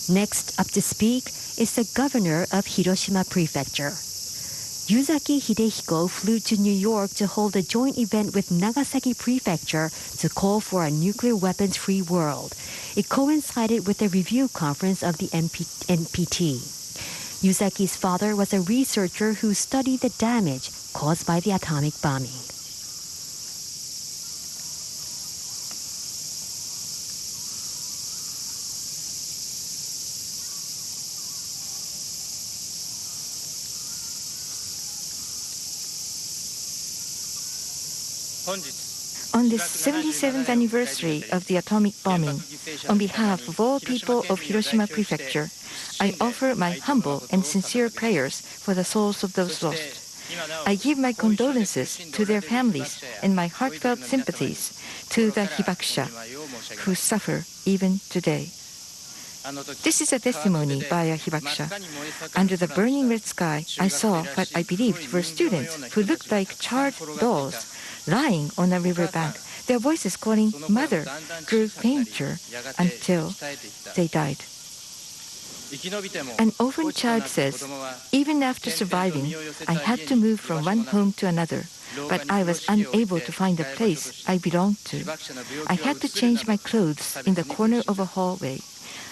Next up to speak is the governor of Hiroshima Prefecture. Yuzaki Hidehiko flew to New York to hold a joint event with Nagasaki Prefecture to call for a nuclear weapons-free world. It coincided with a review conference of the NPT. Yuzaki's father was a researcher who studied the damage caused by the atomic bombing. On the 77th anniversary of the atomic bombing, on behalf of all people of Hiroshima Prefecture, I offer my humble and sincere prayers for the souls of those lost. I give my condolences to their families and my heartfelt sympathies to the hibakusha who suffer even today. This is a testimony by a hibakusha. Under the burning red sky, I saw what I believed were students who looked like charred dolls lying on a riverbank. Their voices calling "Mother" grew fainter until they died. An orphan child says, "Even after surviving, I had to move from one home to another, but I was unable to find the place I belonged to. I had to change my clothes in the corner of a hallway.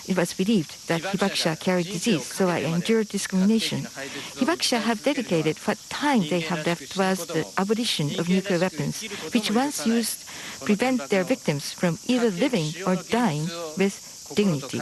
It was believed that hibakusha carried disease, so I endured discrimination. Hibakusha have dedicated what time they have left towards the abolition of nuclear weapons, which once used prevent their victims from either living or dying with dignity."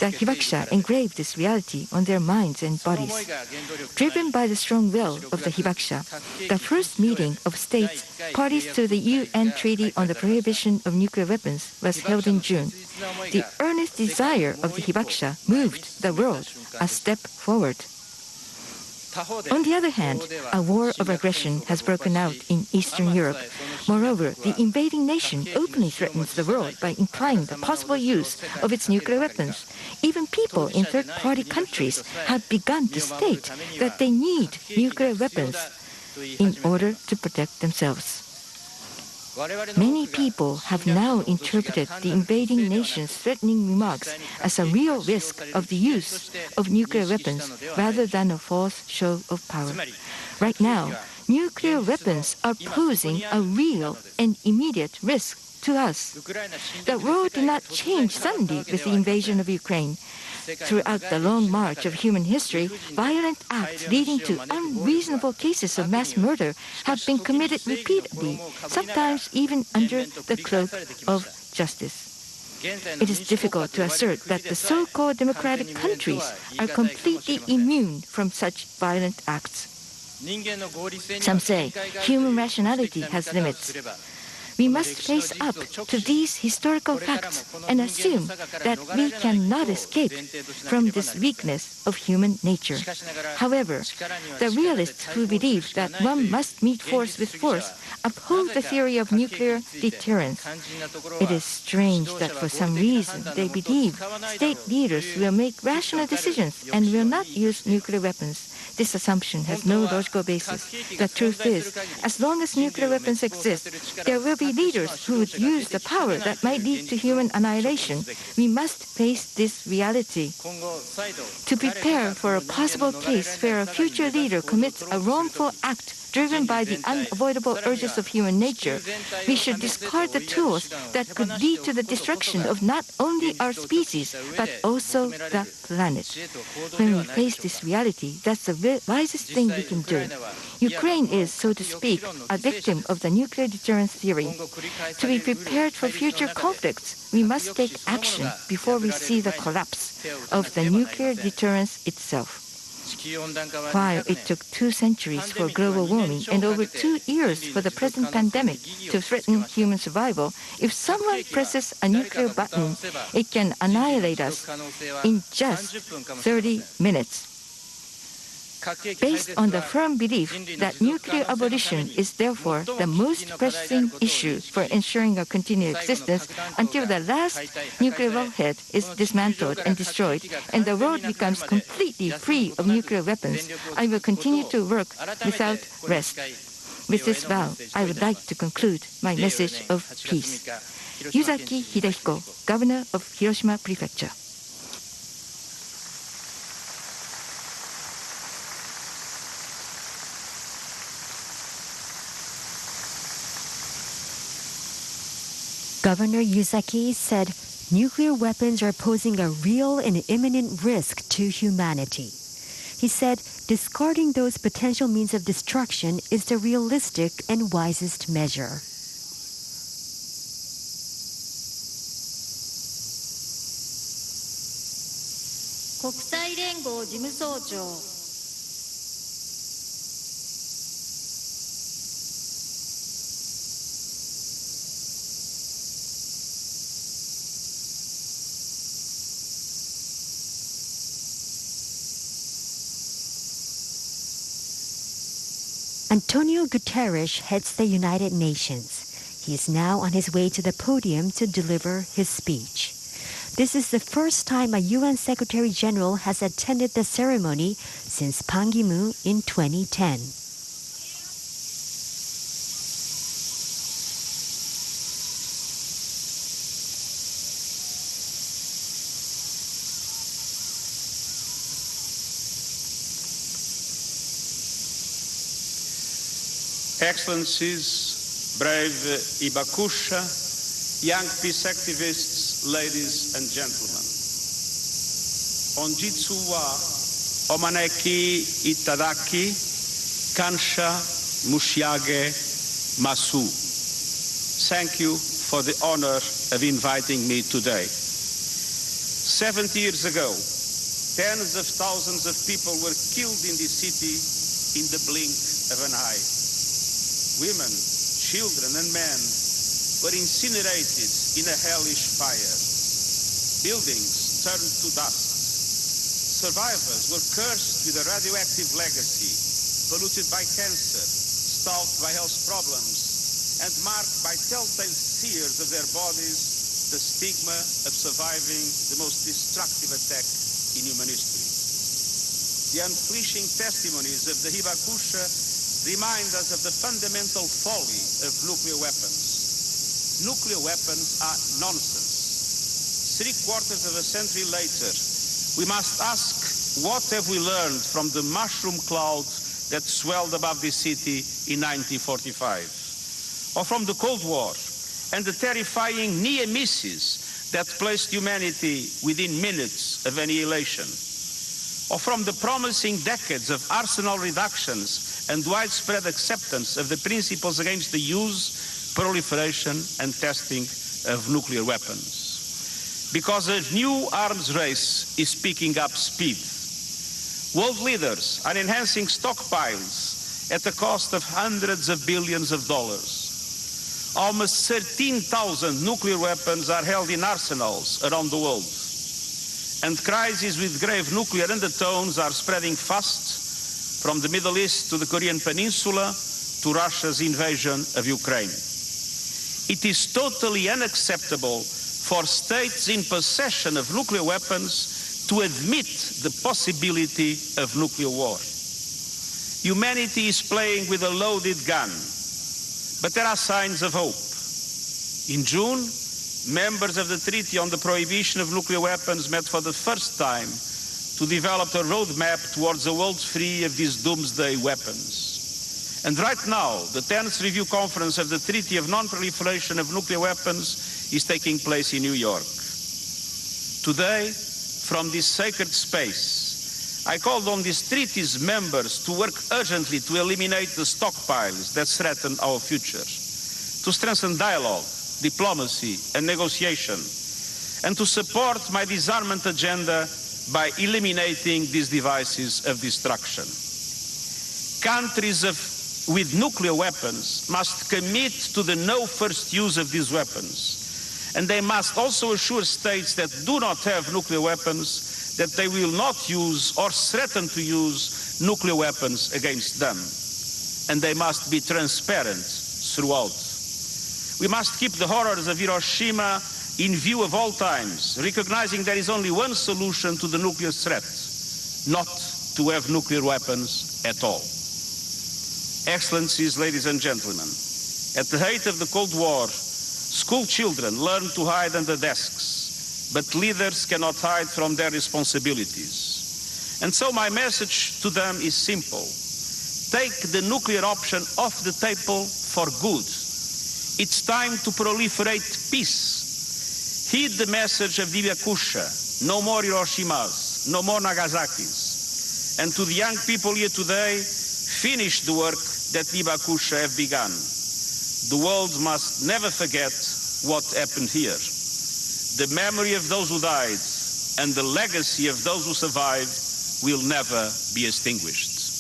The hibakusha engraved this reality on their minds and bodies. Driven by the strong will of the hibakusha, the first meeting of states parties to the UN Treaty on the Prohibition of Nuclear Weapons was held in June. The earnest desire of the hibakusha moved the world a step forward. On the other hand, a war of aggression has broken out in Eastern Europe. Moreover, the invading nation openly threatens the world by implying the possible use of its nuclear weapons. Even people in third-party countries have begun to state that they need nuclear weapons in order to protect themselves. Many people have now interpreted the invading nation's threatening remarks as a real risk of the use of nuclear weapons rather than a false show of power. Right now, nuclear weapons are posing a real and immediate risk to us. The world did not change suddenly with the invasion of Ukraine. Throughout the long march of human history, violent acts leading to unreasonable cases of mass murder have been committed repeatedly, sometimes even under the cloak of justice. It is difficult to assert that the so-called democratic countries are completely immune from such violent acts. Some say human rationality has limits. We must face up to these historical facts and assume that we cannot escape from this weakness of human nature. However, the realists who believe that one must meet force with force uphold the theory of nuclear deterrence. It is strange that for some reason they believe state leaders will make rational decisions and will not use nuclear weapons. This assumption has no logical basis. The truth is, as long as nuclear weapons exist, there will be leaders who would use the power that might lead to human annihilation. We must face this reality. To prepare for a possible case where a future leader commits a wrongful act driven by the unavoidable urges of human nature, we should discard the tools that could lead to the destruction of not only our species, but also the planet. When we face this reality, that's the wisest thing we can do. Ukraine is, so to speak, a victim of the nuclear deterrence theory. To be prepared for future conflicts, we must take action before we see the collapse of the nuclear deterrence itself. While it took 2 centuries for global warming and over 2 years for the present pandemic to threaten human survival, if someone presses a nuclear button, it can annihilate us in just 30 minutes. Based on the firm belief that nuclear abolition is therefore the most pressing issue for ensuring our continued existence until the last nuclear warhead is dismantled and destroyed and the world becomes completely free of nuclear weapons, I will continue to work without rest. With this vow, I would like to conclude my message of peace. Yuzaki Hidehiko, Governor of Hiroshima Prefecture. Governor Yuzaki said nuclear weapons are posing a real and imminent risk to humanity. He said discarding those potential means of destruction is the realistic and wisest measure. Antonio Guterres heads the United Nations. He is now on his way to the podium to deliver his speech. This is the first time a UN Secretary General has attended the ceremony since Ban Ki-moon in 2010. Excellencies, brave Ibakusha, young peace activists, ladies and gentlemen. Onjitsu wa omaneki itadaki, kansha mushiage masu. Thank you for the honor of inviting me today. 70 years ago, tens of thousands of people were killed in this city in the blink of an eye. Women, children and men were incinerated in a hellish fire. Buildings turned to dust. Survivors were cursed with a radioactive legacy, polluted by cancer, stalked by health problems, and marked by telltale sears of their bodies, the stigma of surviving the most destructive attack in human history. The unflinching testimonies of the Hibakusha remind us of the fundamental folly of nuclear weapons. Nuclear weapons are nonsense. 3/4 of a century later, we must ask, what have we learned from the mushroom cloud that swelled above this city in 1945? Or from the Cold War and the terrifying near misses that placed humanity within minutes of annihilation? Or from the promising decades of arsenal reductions and widespread acceptance of the principles against the use, proliferation, and testing of nuclear weapons? Because a new arms race is picking up speed. World leaders are enhancing stockpiles at the cost of hundreds of billions of dollars. Almost 13,000 nuclear weapons are held in arsenals around the world. And crises with grave nuclear undertones are spreading fast, from the Middle East to the Korean Peninsula to Russia's invasion of Ukraine. It is totally unacceptable for states in possession of nuclear weapons to admit the possibility of nuclear war. Humanity is playing with a loaded gun, but there are signs of hope. In June, members of the Treaty on the Prohibition of Nuclear Weapons met for the first time to develop a roadmap towards a world free of these doomsday weapons. And right now, the 10th Review Conference of the Treaty of Non-Proliferation of Nuclear Weapons is taking place in New York. Today, from this sacred space, I called on these treaty's members to work urgently to eliminate the stockpiles that threaten our future, to strengthen dialogue, diplomacy, and negotiation, and to support my disarmament agenda by eliminating these devices of destruction. Countries with nuclear weapons must commit to the no first use of these weapons, and they must also assure states that do not have nuclear weapons that they will not use or threaten to use nuclear weapons against them. And they must be transparent throughout. We must keep the horrors of Hiroshima in view of all times, recognizing there is only one solution to the nuclear threat: not to have nuclear weapons at all. Excellencies, ladies and gentlemen, at the height of the Cold War, school children learned to hide under desks, but leaders cannot hide from their responsibilities. And so my message to them is simple: take the nuclear option off the table for good. It's time to proliferate peace. Heed the message of Devastation, no more Hiroshimas, no more Nagasakis. And to the young people here today, finish the work that Devastation have begun. The world must never forget what happened here. The memory of those who died and the legacy of those who survived will never be extinguished.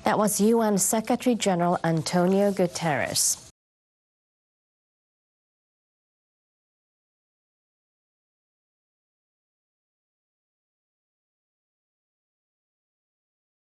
That was UN Secretary General Antonio Guterres.